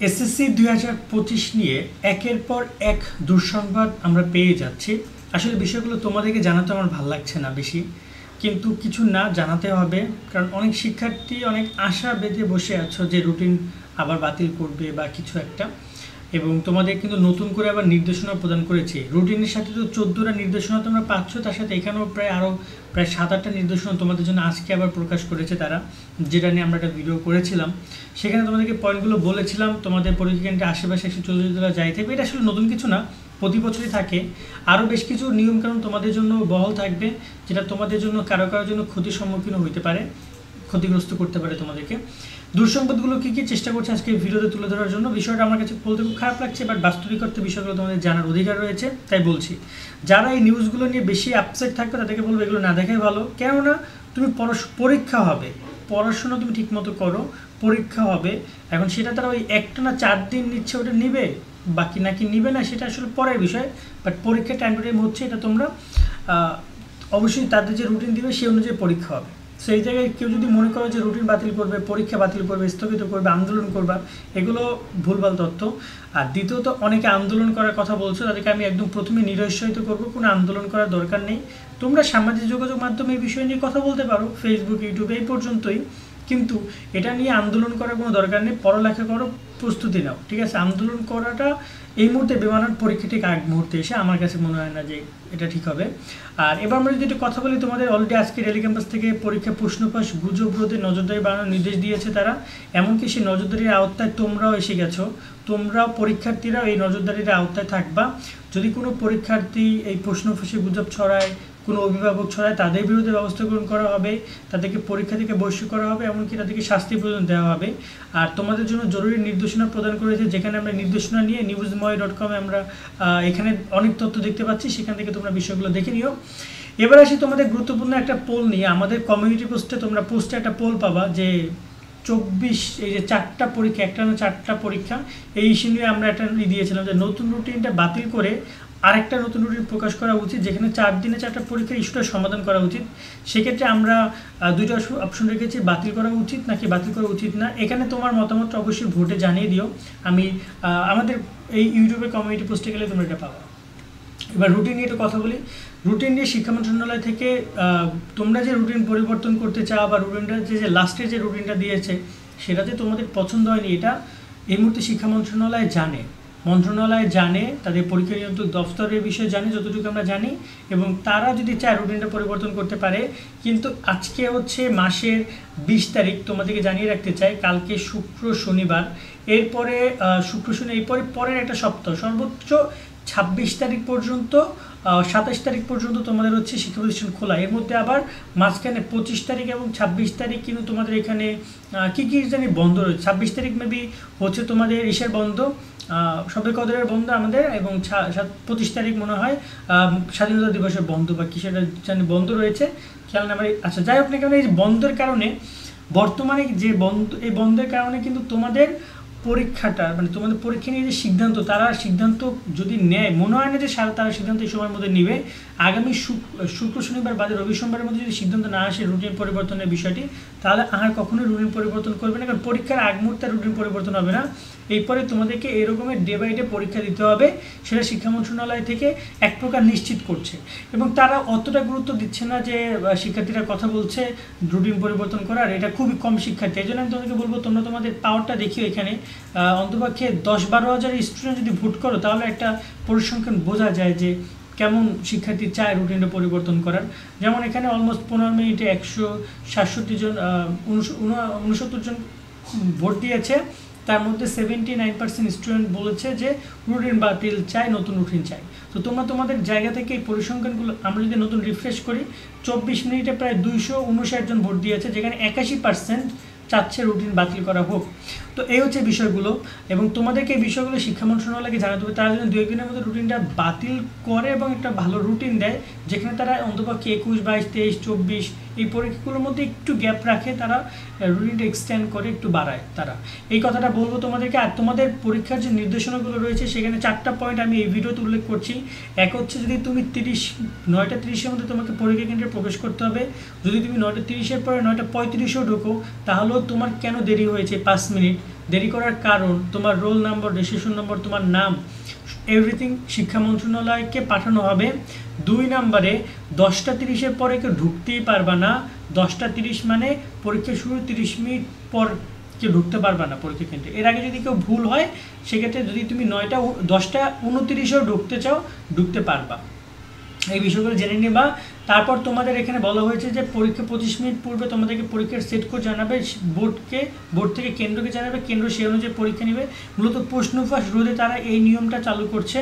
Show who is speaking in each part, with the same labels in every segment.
Speaker 1: SSC 2025 নিয়ে একের পর এক দুঃসংবাদ আমরা পেয়ে যাচ্ছি। আসলে বিষয়গুলো তোমাদেরকে জানাতে আমার ভালো লাগছে না বেশি, কিন্তু কিছু না জানাতে হবে, কারণ অনেক শিক্ষার্থী অনেক আশা বেঁধে বসে আছো যে রুটিন আবার বাতিল করবে বা কিছু একটা, এবং তোমাদের কিন্তু নতুন করে আবার নির্দেশনা প্রদান করেছে। রুটিনের সাথে তো 14টা নির্দেশনা তোমরা পাচ্ছ, তার সাথে এখানেও প্রায় 7-8টা নির্দেশনা তোমাদের জন্য আজকে আবার প্রকাশ করেছে তারা, যেটা নিয়ে আমরা একটা ভিডিও করেছিলাম। সেখানে তোমাদেরকে পয়েন্টগুলো বলেছিলাম, তোমাদের পরীক্ষা কেন্দ্রের আশেপাশে 140 জেলা যাই থাকবে। এটা আসলে নতুন কিছু না, প্রতি বছরই থাকে। আরও বেশ কিছু নিয়মকানুন তোমাদের জন্য বহাল থাকবে, যেটা তোমাদের জন্য কারোর জন্য ক্ষতির সম্মুখীন হইতে পারে, ক্ষতিগ্রস্ত করতে পারে তোমাদেরকে। দুঃসংবাদগুলো কী কী চেষ্টা করছে আজকে ভিডিওতে তুলে ধরার জন্য। বিষয়টা আমার কাছে বলতে খুব খারাপ লাগছে, বাট বাস্তবিক অর্থে বিষয়গুলো তোমাদের জানার অধিকার রয়েছে, তাই বলছি। যারা এই নিউজগুলো নিয়ে বেশি আপসেট থাকবে তাদেরকে বলবো এগুলো না দেখাই ভালো। কেননা তুমি পরীক্ষা হবে, পড়াশোনা তুমি ঠিকমতো করো, পরীক্ষা হবে। এখন সেটা তারা ওই একটা না 4 দিন নিচ্ছে, ওটা নিবে বাকি নাকি নিবে না সেটা আসলে পরের বিষয়। বাট পরীক্ষা টাইম টু টাইম হচ্ছে, এটা তোমরা অবশ্যই তাদের যে রুটিন দিবে সেই অনুযায়ী পরীক্ষা হবে। সেই জায়গায় কেউ যদি মনে করো যে রুটিন বাতিল করবে, পরীক্ষা বাতিল করবে, স্থগিত করবে, আন্দোলন করবা, এগুলো ভুলভাল তথ্য। আর দ্বিতীয়ত, অনেকে আন্দোলন করার কথা বলছো, তাদেরকে আমি একদম প্রথমে নিরুৎসাহিত করবো, কোনো আন্দোলন করার দরকার নেই। তোমরা সামাজিক যোগাযোগ মাধ্যমে এই বিষয় নিয়ে কথা বলতে পারো, ফেসবুক, ইউটিউবে, এই পর্যন্তই। কিন্তু এটা নিয়ে আন্দোলন করার কোনো দরকার নেই। পড়ালেখা করো, প্রস্তুতি নাও, ঠিক আছে? আন্দোলন করাটা এই মুহূর্তে বেমানান, পরীক্ষা ঠিক আগ মুহূর্তে এসে আমার কাছে মনে হয় না যে এটা ঠিক হবে। আর এবার আমরা যদি একটু কথা বলি, তোমাদের অলরেডি আজকে রেলি ক্যাম্পাস থেকে পরীক্ষা প্রশ্নফাঁস গুজব রোধে নজরদারি বাড়ানোর নির্দেশ দিয়েছে তারা। এমনকি সেই নজরদারির আওতায় তোমরাও এসে গেছো, তোমরাও পরীক্ষার্থীরাও এই নজরদারির আওতায় থাকবা। যদি কোনো পরীক্ষার্থী এই প্রশ্নফাঁসে গুজব ছড়ায়, কোনো অভিভাবক ছড়ায়, তাদের বিরুদ্ধে ব্যবস্থা গ্রহণ করা হবে, তাদেরকে পরীক্ষা থেকে বহিষ্কার করা হবে, এমনকি তাদেরকে শাস্তি পর্যন্ত দেওয়া হবে। আর তোমাদের জন্য জরুরি নির্দেশনা প্রদান করেছে, যেখানে আমরা নির্দেশনা নিয়ে newsmoy.com আমরা এখানে অনেক তথ্য দেখতে পাচ্ছি, সেখান থেকে তোমরা বিষয়গুলো দেখে নিও। এবার আসি তোমাদের গুরুত্বপূর্ণ একটা পোল নিয়ে। আমাদের কমিউনিটি পোস্টে তোমরা একটা পোল পাবা যে 24 এই যে 4টা পরীক্ষা, একটা না 4টা পরীক্ষা, এই ইস্যু নিয়ে আমরা একটা দিয়েছিলাম যে নতুন রুটিনটা বাতিল করে আরেকটা নতুন রুটিন প্রকাশ করা উচিত, যেখানে 4 দিনে 4টা পরীক্ষার ইস্যুটা সমাধান করা উচিত। সেক্ষেত্রে আমরা দুইটা অপশন রেখেছি, বাতিল করা উচিত নাকি বাতিল করা উচিত না। এখানে তোমার মতামতটা অবশ্যই ভোটে জানিয়ে দিও। আমি আমাদের এই ইউটিউবে কমিউনিটি পোস্টে গেলে তোমরা এটা পাবা। এবার রুটিন নিয়ে একটু কথা বলি। রুটিন নিয়ে শিক্ষা মন্ত্রণালয় থেকে তোমরা যে রুটিন পরিবর্তন করতে চাও, বা রুটিনটা যে লাস্টে যে রুটিনটা দিয়েছে সেটাতে তোমাদের পছন্দ হয়নি, এটা এই মুহূর্তে শিক্ষা মন্ত্রণালয় জানে, তাদের পরীক্ষা নিয়ন্ত্রক দফতরের বিষয়ে জানে, যতটুকু আমরা জানি। এবং তারা যদি চায় রুটিনটা পরিবর্তন করতে পারে। কিন্তু আজকে হচ্ছে মাসের 20 তারিখ, তোমাদেরকে জানিয়ে রাখতে চাই, কালকে শুক্র শনিবার, এরপরে শুক্র শনি, এরপরে পরের একটা সপ্তাহ, সর্বোচ্চ 26 তারিখ পর্যন্ত, 27 তারিখ পর্যন্ত তোমাদের হচ্ছে শিক্ষা প্রতিষ্ঠান খোলা। এর মধ্যে আবার মাঝখানে 25 তারিখ এবং 26 তারিখ কিন্তু তোমাদের এখানে কী জানি বন্ধ রয়েছে। 26 তারিখ মেবি হচ্ছে তোমাদের ইসের বন্ধ, শবে কদরের বন্ধ আমাদের, এবং 25 তারিখ মনে হয় স্বাধীনতা দিবসের বন্ধ বা কি সেটা জানি বন্ধ রয়েছে, খেয়াল না আমার। আচ্ছা, যাই হোক না কেন, এই বন্ধের কারণে বর্তমানে যে বন্ধ, এই বন্ধের কারণে কিন্তু তোমাদের পরীক্ষাটা, মানে তোমাদের পরীক্ষা নিয়ে যে সিদ্ধান্ত, তারা সিদ্ধান্ত যদি নেয়, মনে হয় না যে তারা সিদ্ধান্ত এই সময়ের মধ্যে নেবে। আগামী শুক্র শনিবার বাদে রবি সোমবারের মধ্যে যদি সিদ্ধান্ত না আসে রুটিন পরিবর্তনের বিষয়টি, তাহলে আর কখনোই রুটিন পরিবর্তন করবে না, কারণ পরীক্ষার আগ মুহূর্তে রুটিন পরিবর্তন হবে না। এরপরে তোমাদেরকে এই রকমের ডে বাই ডে পরীক্ষা দিতে হবে, সেটা শিক্ষা মন্ত্রণালয় থেকে এক প্রকার নিশ্চিত করছে। এবং তারা অতটা গুরুত্ব দিচ্ছে না যে শিক্ষার্থীরা কথা বলছে রুটিন পরিবর্তন করার, এটা খুবই কম শিক্ষার্থী। এই জন্য আমি তোমাদেরকে বলবো, তোমরা তোমাদের পাওয়ারটা দেখিও। এখানে অন্তপক্ষে 10-12 হাজার স্টুডেন্ট যদি ভোট করো, তাহলে একটা পরিসংখ্যান বোঝা যায় যে কেমন শিক্ষার্থী চায় রুটিনটা পরিবর্তন করার। যেমন এখানে অলমোস্ট 15 মিনিটে 167 জন 69 জন ভোট দিয়েছে, তার মধ্যে 79% স্টুডেন্ট বলেছে যে রুটিন বাতিল চায়, নতুন রুটিন চাই। তো তোমরা তোমাদের জায়গা থেকে এই পরিসংখ্যানগুলো আমরা যদি নতুন রিফ্রেশ করি, 24 মিনিটে প্রায় 259 জন ভোট দিয়েছে, যেখানে 81% চাচ্ছে রুটিন বাতিল করা হোক। তো এই হচ্ছে বিষয়গুলো, এবং তোমাদেরকে এই বিষয়গুলো শিক্ষা মন্ত্রণালয়কে জানাতে হবে। তারা যেন 2-1 দিনের মধ্যে রুটিনটা বাতিল করে এবং একটা ভালো রুটিন দেয়, যেখানে তারা অন্তপক্ষে 21, 22, 23, 24 এই পরীক্ষাগুলোর মধ্যে একটু গ্যাপ রাখে, তারা রুটিনটা এক্সটেন্ড করে, একটু বাড়ায় তারা। এই কথাটা বলবো তোমাদেরকে। আর তোমাদের পরীক্ষার যে নির্দেশনাগুলো রয়েছে, সেখানে 4টা পয়েন্ট আমি এই ভিডিওতে উল্লেখ করছি। এক হচ্ছে, যদি তুমি 9টা 30-এর মধ্যে তোমাকে পরীক্ষা কেন্দ্রে প্রবেশ করতে হবে। যদি তুমি 9টা 30-এর পরে 9টা 35-এও ঢোকো, তাহলেও তোমার কেন দেরি হয়েছে 5 মিনিট, দেরি করার কারণ, তোমার রোল নাম্বার, রেজিস্ট্রেশন নম্বর, তোমার নাম, এভরিথিং শিক্ষা মন্ত্রণালয়কে পাঠানো হবে। 2 নম্বরে 10:30-এর পরে কেউ ঢুকতেই পারবা না। 10:30 মানে পরীক্ষা শুরু 30 মিনিট পর কেউ ঢুকতে পারবা না পরীক্ষা কেন্দ্রে। এর আগে যদি কেউ ভুল হয় সেক্ষেত্রে যদি তুমি 10:29-এও ঢুকতে চাও ঢুকতে পারবা। এই বিষয়গুলো জেনে নিবা। তারপর তোমাদের এখানে বলা হয়েছে যে পরীক্ষা 25 মিনিট পূর্বে তোমাদেরকে পরীক্ষার সেট কোড জানাবে বোর্ড থেকে কেন্দ্রকে জানাবে, কেন্দ্র সেই অনুযায়ী পরীক্ষা নেবে। মূলত প্রশ্ন ফাঁস রোধে তারা এই নিয়মটা চালু করছে।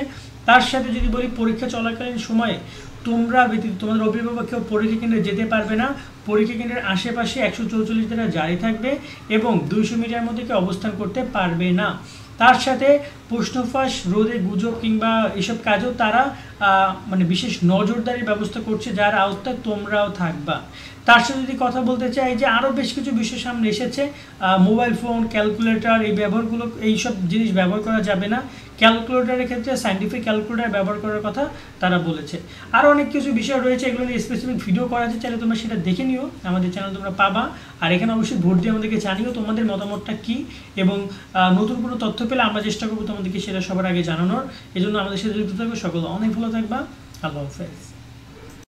Speaker 1: তার সাথে যদি বলি পরীক্ষা চলাকালীন সময়ে তোমরা ব্যতীত তোমাদের অভিভাবক কেউ পরীক্ষা কেন্দ্রে যেতে পারবে না। পরীক্ষা কেন্দ্রের আশেপাশে 144 ধারা জারি থাকবে এবং 200 মিটার মধ্যে কেউ অবস্থান করতে পারবে না। তার সাথে প্রশ্ন ফাঁস রোধে গুজব কিংবা এসব কাজেও তারা মানে বিশেষ নজরদারির ব্যবস্থা করছে, যার আওতায় তোমরাও থাকবা। তার সাথে যদি কথা বলতে চাই যে আরও বেশ কিছু বিষয় সামনে এসেছে, মোবাইল ফোন, ক্যালকুলেটর, এইসব জিনিস ব্যবহার করা যাবে না। ক্যালকুলেটরের ক্ষেত্রে সায়েন্টিফিক ক্যালকুলেটর ব্যবহার করার কথা তারা বলেছে। আরও অনেক কিছু বিষয় রয়েছে, এগুলো নিয়ে স্পেসিফিক ভিডিও করা আছে, চাইলে তোমরা সেটা দেখে নিও, আমাদের চ্যানেল তোমরা পাবা। আর এখানে অবশ্যই ভোট দিয়ে আমাদেরকে জানিও তোমাদের মতামতটা কী, এবং নতুন কোনো তথ্য পেলে আমরা চেষ্টা করবো তোমাদেরকে সেটা সবার আগে জানানোর। এই জন্য আমাদের সাথে যুক্ত থাকবে। সকলে অনেক ভালো থাকবা। আল্লাহ হাফেজ।